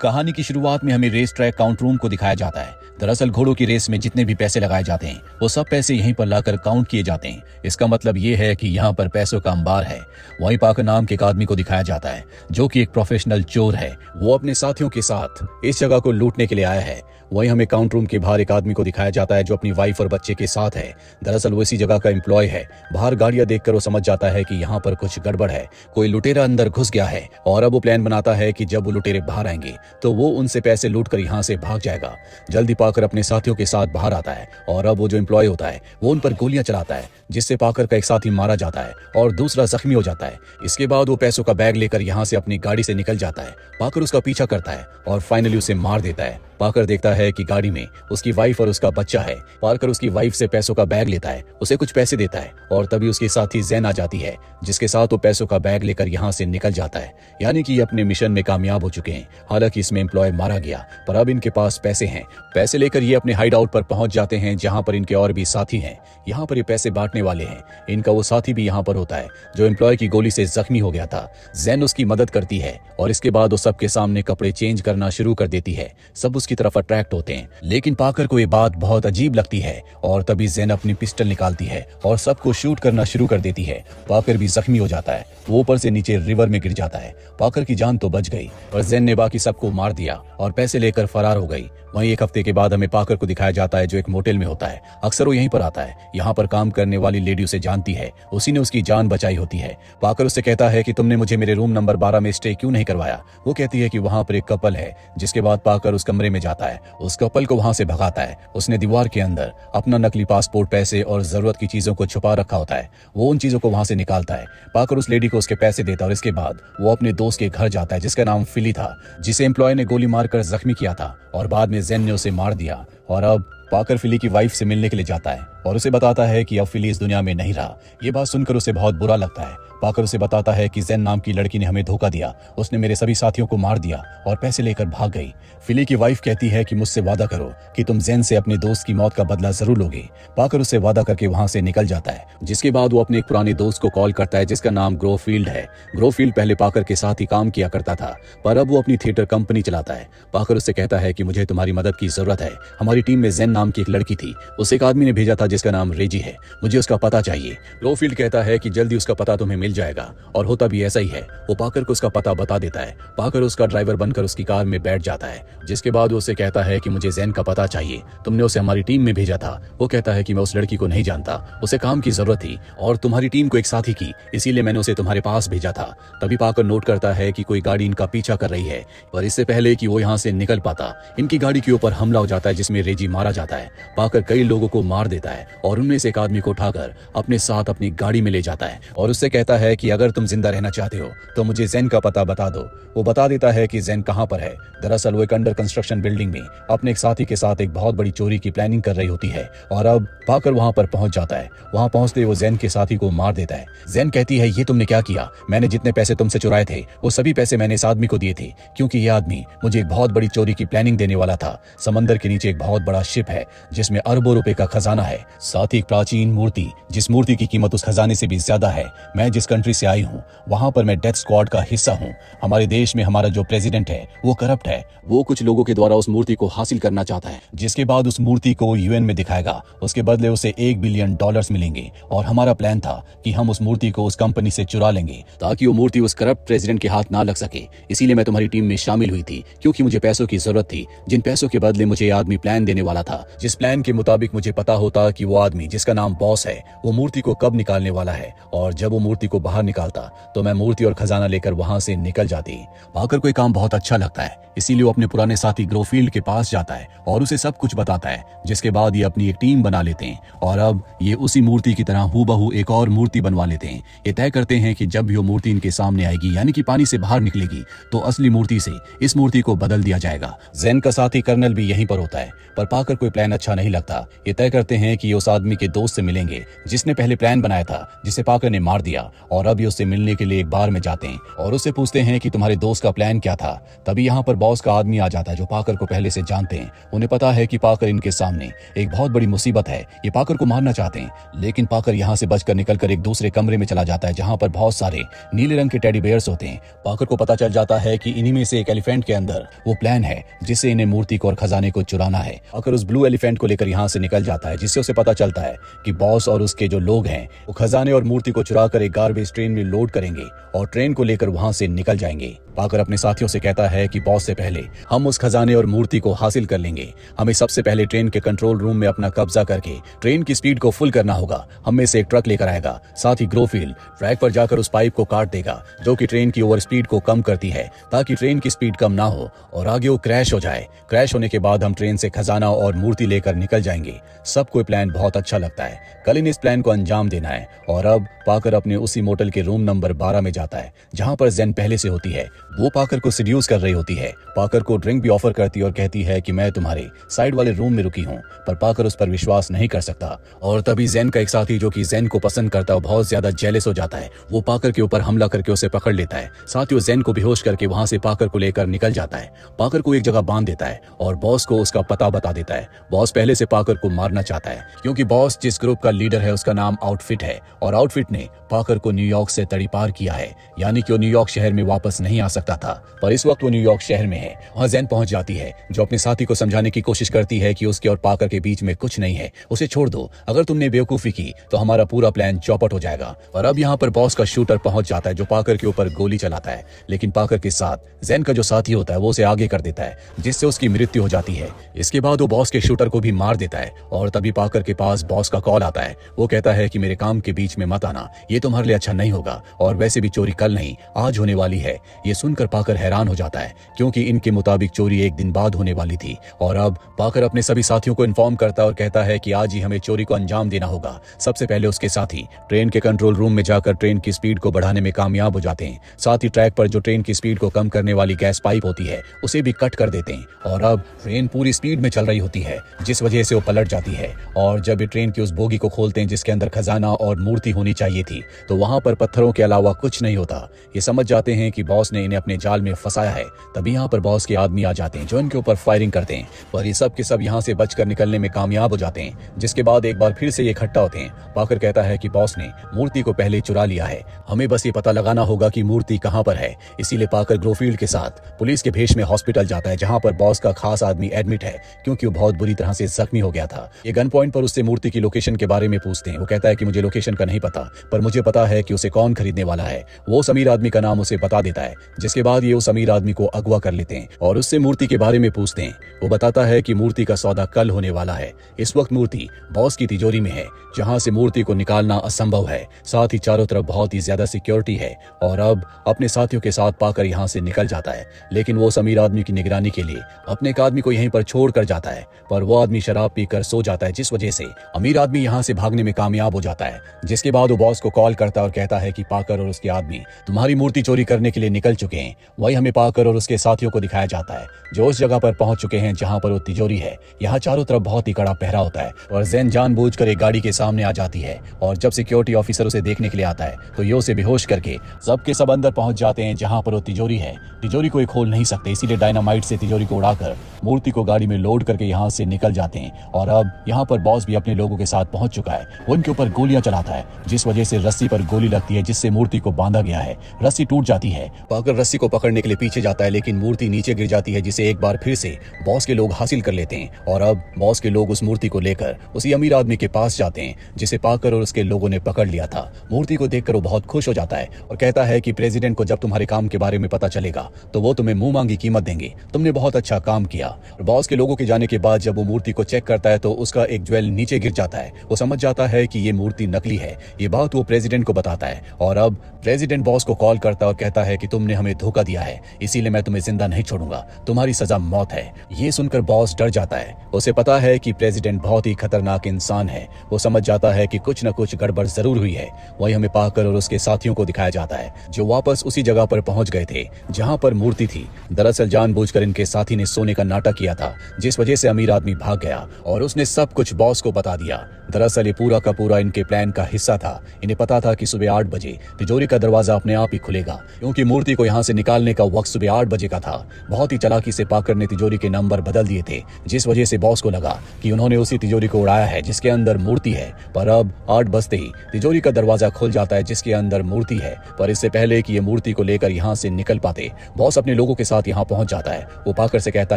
कहानी की शुरुआत में हमें रेस ट्रैक काउंट रूम को दिखाया जाता है। दरअसल घोड़ों की रेस में जितने भी पैसे लगाए जाते हैं वो सब पैसे यहीं पर लाकर काउंट किए जाते हैं। इसका मतलब ये है कि यहाँ पर पैसों का अंबार है। वहीं पाकर नाम के एक आदमी को दिखाया जाता है जो कि एक प्रोफेशनल चोर है। वो अपने साथियों के साथ इस जगह को लूटने के लिए आया है। वहीं हमें काउंट रूम के बाहर एक आदमी को दिखाया जाता है जो अपनी वाइफ और बच्चे के साथ है। दरअसल वो इसी जगह का एम्प्लॉय है। बाहर गाड़ियां देखकर वो समझ जाता है कि यहाँ पर कुछ गड़बड़ है, कोई लुटेरा अंदर घुस गया है। और अब वो प्लान बनाता है कि जब वो लुटेरे बाहर आएंगे तो वो उनसे पैसे लूटकर यहाँ से भाग जाएगा। जल्दी पाकर अपने साथियों के साथ बाहर आता है और अब वो जो एम्प्लॉय होता है वो उन पर गोलियां चलाता है, जिससे पाकर का एक साथी मारा जाता है और दूसरा जख्मी हो जाता है। इसके बाद वो पैसों का बैग लेकर यहाँ से अपनी गाड़ी से निकल जाता है। पाकर उसका पीछा करता है और फाइनली उसे मार देता है। पाकर देखता है कि गाड़ी में उसकी वाइफ और उसका बच्चा है। पाकर उसकी वाइफ से पैसों का बैग लेता है, उसे कुछ पैसे देता है और तभी उसके साथी जैन आ जाती है, जिसके साथ वो पैसों का बैग लेकर यहाँ से निकल जाता है। यानी कि ये अपने मिशन में कामयाब हो चुके हैं। हालांकि इसमें एम्प्लॉय मारा गया, पर अब इनके पास पैसे हैं। पैसे लेकर ये अपने हाइड आउट पर पहुंच जाते हैं जहां पर इनके और भी साथी हैं। यहाँ पर ये पैसे बांटने वाले हैं। इनका वो साथी भी यहाँ पर होता है जो एम्प्लॉय की गोली से जख्मी हो गया था। जैन उसकी मदद करती है और इसके बाद वो सबके सामने कपड़े चेंज करना शुरू कर देती है। सब उसकी तरफ अट्रैक्ट होते हैं, लेकिन पाकर को ये बात बहुत अजीब लगती है और तभी जैन अपनी पिस्टल निकालती है और सबको शूट करना शुरू कर देती है। पाकर भी जख्मी हो जाता है। वो ऊपर से नीचे रिवर में गिर जाता है। पाकर की जान तो बच गई और जैन ने बाकी सबको मार दिया और पैसे लेकर फरार हो गई। वहीं एक हफ्ते के बाद हमें पाकर को दिखाया जाता है जो एक मोटेल में होता है। अक्सर वो यहीं पर आता है। यहाँ पर काम करने वाली लेडी उसे जानती है, उसी ने उसकी जान बचाई होती है। पाकर उससे कहता है कि तुमने मुझे मेरे रूम नंबर 12 में स्टे क्यों नहीं करवाया। वो कहती है कि वहाँ पर एक कपल है। जिसके बाद पाकर उस कमरे में जाता है, उस कपल को वहां से भगाता है। उसने दीवार के अंदर अपना नकली पासपोर्ट, पैसे और जरूरत की चीजों को छुपा रखा होता है। वो उन चीजों को वहां से निकालता है। पाकर उस लेडी को उसके पैसे देता है और इसके बाद वो अपने दोस्त के घर जाता है जिसका नाम फिली था, जिसे एम्प्लॉय ने गोली मारकर जख्मी किया था और बाद में जैन ने उसे मार दिया। और अब पाकर फिली की वाइफ से मिलने के लिए जाता है और उसे बताता है कि अब फिली इस दुनिया में नहीं रहा। ये बात सुनकर उसे बहुत बुरा लगता है। पाकर उसे बताता है कि जैन नाम की लड़की ने हमें धोखा दिया, उसने मेरे सभी साथियों को मार दिया और पैसे लेकर भाग गई। फिली की वाइफ कहती है कि मुझसे वादा करो कि तुम जैन से अपने दोस्त की मौत का बदला जरूर लोगे। पाकर उससे वादा करके वहां से निकल जाता है, जिसके बाद वो अपने एक पुराने दोस्त को कॉल करता है जिसका नाम ग्रोफील्ड है। ग्रोफील्ड पहले पाकर के साथ ही काम किया करता था, पर अब वो अपनी थिएटर कंपनी चलाता है। पाकर उससे कहता है कि मुझे तुम्हारी मदद की जरूरत है। हमारी टीम में जैन नाम की एक लड़की थी, उसे एक आदमी ने भेजा था जिसका नाम रेजी है, मुझे उसका पता चाहिए। ग्रोफील्ड कहता है कि जल्दी उसका पता तुम्हें मिल जाएगा और होता भी ऐसा ही है। वो पाकर को उसका पता बता देता है। पाकर उसका ड्राइवर बनकर उसकी कार में बैठ जाता है, जिसके बाद वो उसे कहता है कि मुझे जैन का पता चाहिए, तुमने उसे हमारी टीम में भेजा था। वो कहता है कि मैं उस लड़की को नहीं जानता, उसे काम की जरूरत थी और तुम्हारी टीम को एक साथी की, इसीलिए मैंने उसे तुम्हारे पास भेजा था। तभी पाकर नोट करता है कि कोई गाड़ी इनका पीछा कर रही है, पर इससे पहले कि वो यहाँ से निकल पाता इनकी गाड़ी के ऊपर हमला हो जाता है जिसमें रेजी मारा जाता है। पाकर कई लोगों को मार देता है और उनमें से एक आदमी को उठाकर अपने साथ अपनी गाड़ी में ले जाता है और उससे कहता है कि अगर तुम जिंदा रहना चाहते हो तो मुझे जैन का पता बता दो। वो बता देता है कि जैन कहाँ पर है। दरअसल वो एक अंडर कंस्ट्रक्शन बिल्डिंग में अपने एक साथी के साथ एक बहुत बड़ी चोरी की प्लानिंग कर रही होती है और अब पाकर वहां पर पहुंच जाता है। वहां पहुंचते वो जैन के साथी को मार देता है। जैन कहती है ये तुमने क्या किया, मैंने जितने पैसे तुमसे चुराए थे वो सभी पैसे मैंने इस आदमी को दिए थे, क्योंकि ये आदमी मुझे एक बहुत बड़ी चोरी की प्लानिंग देने वाला था। समंदर के नीचे एक बहुत बड़ा शिप है जिसमें अरबों रुपए का खजाना है, साथ ही एक प्राचीन मूर्ति जिस मूर्ति की कीमत उस खजाने से भी ज्यादा है। मैं जिस कंट्री से आई हूँ वहां पर मैं डेथ स्क्वाड का हिस्सा हूँ। हमारे देश में हमारा जो प्रेसिडेंट है वो करप्ट है। वो कुछ लोगों के द्वारा उस मूर्ति को हासिल करना चाहता है, जिसके बाद उस मूर्ति को यूएन में दिखाएगा। उसके बदले उसे $1 बिलियन मिलेंगे और हमारा प्लान था कि हम उस मूर्ति को उस कंपनी से चुरा लेंगे ताकि वो मूर्ति उस करप्ट प्रेसिडेंट के हाथ ना लग सके। इसीलिए मैं तुम्हारी टीम में शामिल हुई थी, क्योंकि मुझे पैसों की जरूरत थी, जिन पैसों के बदले मुझे आदमी प्लान देने वाला था, जिस प्लान के मुताबिक मुझे पता होता कि वो आदमी जिसका नाम बॉस है वो मूर्ति को कब निकालने वाला है, और जब वो मूर्ति को बाहर निकालता तो मैं मूर्ति और खजाना लेकर वहां से निकल जाती। पाकर को काम बहुत अच्छा लगता है, इसीलिए वो अपने पुराने साथी ग्रोफील्ड के पास जाता है और उसे सब कुछ बताता है, जिसके बाद ये अपनी एक टीम बना लेते हैं और अब ये उसी मूर्ति की तरह हूबहू एक और मूर्ति बनवा लेते हैं। ये तय करते हैं कि जब भी वो मूर्ति इनके सामने आएगी, यानी कि पानी से बाहर निकलेगी, तो असली मूर्ति से इस मूर्ति को बदल दिया जाएगा। जैन का साथी कर्नल भी यहीं पर होता है, पर पाकर कोई प्लान अच्छा नहीं लगता। ये तय करते हैं कि उस आदमी के दोस्त से मिलेंगे जिसने पहले प्लान बनाया था, जिसे पाकर ने मार दिया, और अब ये उससे मिलने के लिए एक बार में जाते हैं और उससे पूछते हैं कि तुम्हारे दोस्त का प्लान क्या था। तभी यहाँ पर बॉस का आदमी आ जाता है जो पाकर को पहले से जानते हैं। उन्हें पता है कि पाकर इनके सामने एक बहुत बड़ी मुसीबत है, ये पाकर को मारना चाहते हैं। लेकिन पाकर यहाँ से बचकर निकलकर एक दूसरे कमरे में चला जाता है जहाँ पर बहुत सारे नीले रंग के टेडी बेयर्स होते हैं। पाकर को पता चल जाता है कि इन्हीं में से एक एलिफेंट के अंदर वो प्लान है जिससे इन्हें मूर्ति को और खजाने को चुराना है। पाकर उस ब्लू एलिफेंट को लेकर यहाँ से निकल जाता है, जिससे उसे पता चलता है कि बॉस और उसके जो लोग हैं वो खजाने और मूर्ति को चुरा कर एक गार्बेज ट्रेन में लोड करेंगे और ट्रेन को लेकर वहां से निकल जाएंगे। पाकर अपने साथियों से कहता है कि बॉस से पहले हम उस खजाने और मूर्ति को हासिल कर लेंगे। हमें सबसे पहले ट्रेन के कंट्रोल रूम में अपना कब्जा करके ट्रेन की स्पीड को फुल करना होगा। हम में से एक ट्रक लेकर आएगा, साथ ही ग्रोफील्ड ट्रैक पर जाकर उस पाइप को काट देगा जो कि ट्रेन की ओवर स्पीड को कम करती है, ताकि ट्रेन की स्पीड कम ना हो और आगे वो क्रैश हो जाए। क्रैश होने के बाद हम ट्रेन से खजाना और मूर्ति लेकर निकल जाएंगे। सबको प्लान बहुत अच्छा लगता है। कल इन इस प्लान को अंजाम देना है। और अब पाकर अपने उसी मोटल के रूम नंबर 12 में जाता है जहां पर जेन पहले से होती है। वो पाकर को सीड्यूस कर रही होती है। पाकर को ड्रिंक भी ऑफर करती है और कहती है कि मैं तुम्हारे साइड वाले रूम में रुकी हूँ, पर पाकर उस पर विश्वास नहीं कर सकता। और तभी जेन का एक साथी जो कि जेन को पसंद करता है बहुत ज्यादा जेलस हो जाता है। वो पाकर के ऊपर हमला करके उसे पकड़ लेता है। साथ ही वो जेन को बेहोश करके वहां से पाकर को लेकर निकल जाता है। पाकर को एक जगह बांध देता है और बॉस को उसका पता बता देता है। बॉस पहले से पाकर को मारना चाहता है क्योंकि बॉस जिस ग्रुप का लीडर है उसका नाम आउटफिट है और आउटफिट ने पाकर को न्यूयॉर्क से तड़ीपार किया है, यानी कि वो न्यूयॉर्क शहर में वापस नहीं आ सकता था। पर इस वक्त वो न्यूयॉर्क शहर में है। वहां जेन पहुंच जाती है जो अपने साथी को समझाने की कोशिश करती है कि उसके और पाकर के बीच में कुछ नहीं है, उसे छोड़ दो। अगर तुमने बेवकूफी की तो हमारा पूरा प्लान चौपट हो जाएगा। और अब यहाँ पर बॉस का शूटर पहुंच जाता है जो पाकर के ऊपर गोली चलाता है, लेकिन पाकर के साथ जेन का जो साथी होता है वो उसे आगे कर देता है, जिससे उसकी मृत्यु हो जाती है। इसके बाद वो बॉस के शूटर को भी मार देता है और तभी पाकर के पास बॉस का कॉल आता है। वो कहता है कि मेरे काम के बीच में मत आना, ये तुम्हारे लिए अच्छा नहीं होगा, और वैसे भी चोरी कल नहीं आज होने वाली है। ये सुनकर पाकर हैरान हो जाता है क्योंकि इनके मुताबिक चोरी एक दिन बाद होने वाली थी। और अब पाकर अपने सभी साथियों को इन्फॉर्म करता है और कहता है कि आज ही हमें चोरी को अंजाम देना होगा। सबसे पहले उसके साथी ट्रेन के कंट्रोल रूम में जाकर ट्रेन की स्पीड को बढ़ाने में कामयाब हो जाते हैं। साथ ही ट्रैक पर जो ट्रेन की स्पीड को कम करने वाली गैस पाइप होती है उसे भी कट कर देते हैं। और अब ट्रेन पूरी स्पीड में चल रही होती है जिस वजह से वो पलट जाती है। और जब ये ट्रेन की उस बोगी को खोलते हैं जिसके अंदर खजाना और मूर्ति होनी चाहिए थी, तो वहां पर पत्थरों के अलावा कुछ नहीं होता। ये समझ जाते हैं कि बॉस ने इन्हें अपने जाल में फंसाया है। तभी यहाँ पर बॉस के आदमी आ जाते हैं जो इनके ऊपर फायरिंग करते हैं, पर ये सब के सब यहाँ से बचकर निकलने में कामयाब हो जाते हैं। जिसके बाद एक बार फिर से ये इकट्ठा होते हैं। पाकर कहता है कि बॉस ने मूर्ति को पहले चुरा लिया है, हमें बस ये पता लगाना होगा कि मूर्ति कहाँ पर है। इसीलिए पाकर ग्रोफील्ड के साथ पुलिस के भेष में हॉस्पिटल जाता है जहाँ पर बॉस का खास आदमी एडमिट है क्योंकि वो बहुत बुरी तरह से जख्मी हो गया था। ये गन पॉइंट पर उससे मूर्ति की लोकेशन के बारे में पूछते हैं। वो कहता है कि मुझे लोकेशन का नहीं पता, पर मुझे पता है कि उसे कौन खरीदने वाला है। वो उस अमीर आदमी का नाम उसे बता देता है। जिसके बाद ये उस अमीर आदमी को अगवा कर लेते हैं और उससे मूर्ति के बारे में पूछते हैं। वो बताता है कि मूर्ति का सौदा कल होने वाला है। इस वक्त मूर्ति बॉस की तिजोरी में है जहां से मूर्ति को निकालना असंभव है। साथ ही चारों तरफ बहुत ही ज्यादा सिक्योरिटी है। और अब अपने साथियों के साथ पाकर यहाँ से निकल जाता है, लेकिन वो उस अमीर आदमी की निगरानी के लिए अपने एक आदमी को यहीं पर छोड़ कर जाता है, पर वो आदमी शराब पीकर सो जाता है जिस वजह से अमीर आदमी यहाँ से भागने में कामयाब हो जाता है। जिसके बाद वो बॉस को कॉल करता है और कहता है कि पाकर और उसके आदमी तुम्हारी मूर्ति चोरी करने के लिए निकल चुके हैं। वही हमें पाकर और उसके साथियों को दिखाया जाता है जो उस जगह पर पहुंच चुके हैं जहां पर वो तिजोरी है। यहाँ चारों तरफ बहुत ही कड़ा पहरा होता है और जेन जानबूझकर एक गाड़ी के सामने आ जाती है। और जब सिक्योरिटी ऑफिसर उसे देखने के लिए आता है तो ये उसे बेहोश करके सब के सब अंदर पहुंच जाते हैं जहां पर वो तिजोरी है। तिजोरी को ये खोल नहीं सकते, इसीलिए डायनामाइट से तिजोरी को उड़ाकर मूर्ति को गाड़ी में लोड करके यहाँ से निकल जाते हैं। और अब यहाँ पर बॉस भी अपने लोगों के साथ पहुंच चुका है। वो उनके ऊपर गोलियां चलाता है जिस वजह से रस्सी पर गोली लगती है जिससे मूर्ति को बांधा गया है। रस्सी टूट जाती है। पाकर रस्सी को पकड़ने के लिए पीछे जाता है, लेकिन मूर्ति नीचे गिर जाती है जिसे एक बार फिर से बॉस के लोग हासिल कर लेते हैं। और अब बॉस के लोग उस मूर्ति को लेकर उसी अमीर आदमी के पास जाते हैं जिसे पाकर और उसके लोगों ने पकड़ लिया था। मूर्ति को देखकर वो बहुत खुश हो जाता है और कहता है कि प्रेसिडेंट को जब तुम्हारे काम के बारे में पता चलेगा तो वो तुम्हें मुंह मांगी कीमत देंगे, तुमने बहुत अच्छा काम किया। और बॉस के लोगों के जाने के बाद जब वो मूर्ति को चेक करता है तो उसका एक ज्वेल नीचे गिर जाता है। वो समझ जाता है कि ये मूर्ति नकली है। ये बात वो प्रेसिडेंट को बताता है और अब प्रेसिडेंट बॉस को कॉल करता है और कहता है कि तुमने हमें धोखा दिया है, इसीलिए मैं तुम्हें जिंदा नहीं छोड़ूंगा, तुम्हारी सजा मौत है। ये सुनकर बॉस डर जाता है। उसे पता है कि प्रेसिडेंट बहुत ही खतरनाक इंसान है। वो समझ जाता है कि कुछ न कुछ गड़बड़ जरूर हुई है। वही हमें पाकर और उसके साथियों को दिखाया जाता है जो वापस उसी जगह पर पहुंच गए थे जहां पर मूर्ति थी। दरअसल जानबूझकर इनके साथी ने सोने का नाटक किया था जिस वजह से अमीर आदमी भाग गया और उसने सब कुछ बॉस को बता दिया। दरअसल ये पूरा का पूरा इनके प्लान का हिस्सा था। इन्हें पता था कि सुबह 8 बजे तिजोरी का दरवाजा अपने आप ही खुलेगा क्योंकि मूर्ति को यहाँ से निकालने का वक्त सुबह 8 बजे का था। था। बहुत ही चालाकी से पाकर ने तिजोरी के नंबर बदल दिए थे, जिस वजह से बॉस को लगा कि उन्होंने उसी तिजोरी को उड़ाया है जिसके अंदर मूर्ति है। पर अब 8 बजते ही तिजोरी का दरवाजा खुल जाता है जिसके अंदर मूर्ति है। पर इससे पहले कि ये मूर्ति को लेकर यहाँ से निकल पाते, बॉस अपने लोगों के साथ यहाँ पहुंच जाता है। वो पाकर से कहता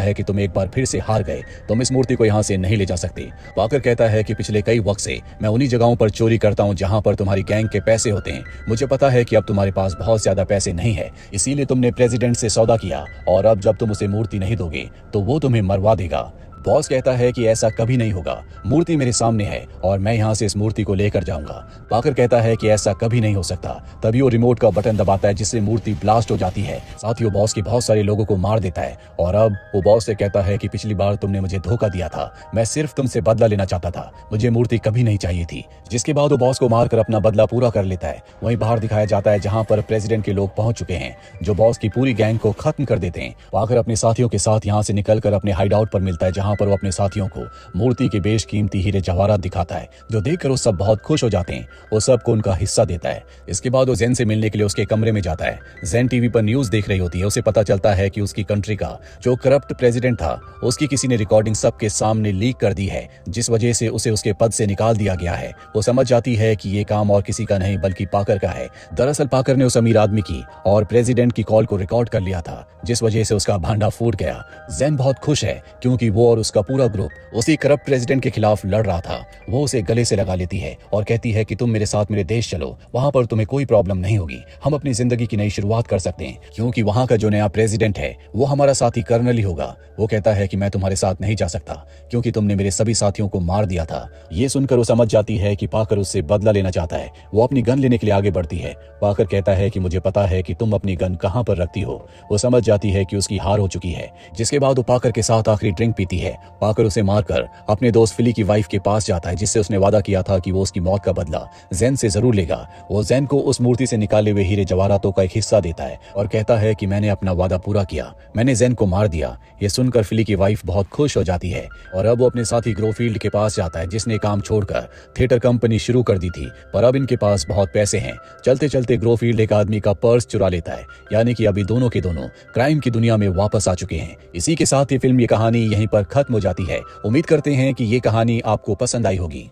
है कि तुम एक बार फिर से हार गए, तुम इस मूर्ति को यहाँ से नहीं ले जा सकते। पाकर कहता है कि पिछले कई वक्त से मैं उन्हीं जगहों पर चोरी करता हूँ जहाँ पर तुम्हारी गैंग के पैसे होते हैं। मुझे पता है कि अब तुम्हारे पास बहुत ज्यादा पैसे नहीं है, इसीलिए तुमने प्रेसिडेंट से सौदा किया और अब जब तुम उसे मूर्ति नहीं दोगे तो वो तुम्हें मरवा देगा। बॉस कहता है कि ऐसा कभी नहीं होगा, मूर्ति मेरे सामने है और मैं यहाँ से इस मूर्ति को लेकर जाऊंगा। पाकर कहता है कि ऐसा कभी नहीं हो सकता। तभी वो रिमोट का बटन दबाता है जिससे मूर्ति ब्लास्ट हो जाती है। साथ ही वो बॉस के बहुत सारे लोगों को मार देता है और अब वो बॉस से कहता है कि पिछली बार तुमने मुझे धोखा दिया था, मैं सिर्फ तुमसे बदला लेना चाहता था, मुझे मूर्ति कभी नहीं चाहिए थी। जिसके बाद वो बॉस को मारकर अपना बदला पूरा कर लेता है। वहीं बाहर दिखाया जाता है जहाँ पर प्रेसिडेंट के लोग पहुंच चुके हैं जो बॉस की पूरी गैंग को खत्म कर देते हैं। पाकर अपने साथियों के साथ यहाँ से निकलकर अपने हाइड आउट पर मिलता है जहाँ पर वो अपने साथियों को मूर्ति के बेशकीमती हीरे जवाहरात दिखाता है, जो देखकर वो सब बहुत खुश हो जाते हैं। वो सबको उनका हिस्सा देता है। इसके बाद वो ज़ेन से मिलने के लिए उसके कमरे में जाता है। ज़ेन टीवी पर न्यूज देख रही होती है। उसे पता चलता है कि उसकी कंट्री का जो करप्ट प्रेसिडेंट था उसकी किसी ने रिकॉर्डिंग सबके सामने लीक कर दी है, जिस वजह से उसे उसके पद से निकाल दिया गया है। वो समझ जाती है कि ये काम और किसी का नहीं बल्कि पाकर का है। दरअसल पाकर ने उस अमीर आदमी की और प्रेसिडेंट की कॉल को रिकॉर्ड कर लिया था, जिस वजह से उसका भांडा फूट गया। ज़ेन बहुत खुश है क्योंकि वो और उसका पूरा ग्रुप उसी करप्ट प्रेसिडेंट के खिलाफ लड़ रहा था। वो उसे गले से लगा लेती है और कहती है कि तुम मेरे साथ मेरे देश चलो, वहां पर तुम्हें कोई प्रॉब्लम नहीं होगी, हम अपनी जिंदगी की नई शुरुआत कर सकते हैं क्योंकि वहां का जो नया प्रेसिडेंट है वो हमारा साथी कर्नल ही होगा। वो कहता है कि मैं तुम्हारे साथ नहीं जा सकता क्योंकि तुमने मेरे सभी साथियों को मार दिया था। ये सुनकर वो समझ जाती है कि पाकर उससे बदला लेना चाहता है। वो अपनी गन लेने के लिए आगे बढ़ती है। पाकर कहता है कि मुझे पता है कि तुम अपनी गन कहां पर रखती हो। वो समझ जाती है कि उसकी हार हो चुकी है। जिसके बाद वो पाकर के साथ आखिरी ड्रिंक पीती है। पाकर उसे मारकर अपने दोस्त फिली की वाइफ के पास जाता है जिससे उसने वादा किया था कि वो उसकी मौत का बदला ज़ेन से जरूर लेगा। वो ज़ेन को उस मूर्ति से निकाले हुए हीरे जवाहरातों का एक हिस्सा देता है और कहता है कि मैंने अपना वादा पूरा किया, मैंने ज़ेन को मार दिया। ये सुनकर फिली की वाइफ बहुत खुश हो जाती है और अब वो अपने साथी ग्रोफील्ड के पास जाता है जिसने काम छोड़कर थिएटर कंपनी शुरू कर दी थी, पर अब इनके पास बहुत पैसे हैं। चलते चलते ग्रोफील्ड एक आदमी का पर्स चुरा लेता है, यानी कि अभी दोनों के दोनों क्राइम की दुनिया में वापस आ चुके हैं। इसी के साथ ये फिल्म, ये कहानी यहीं पर खत्म हो जाती है। उम्मीद करते हैं कि ये कहानी आपको पसंद आई होगी।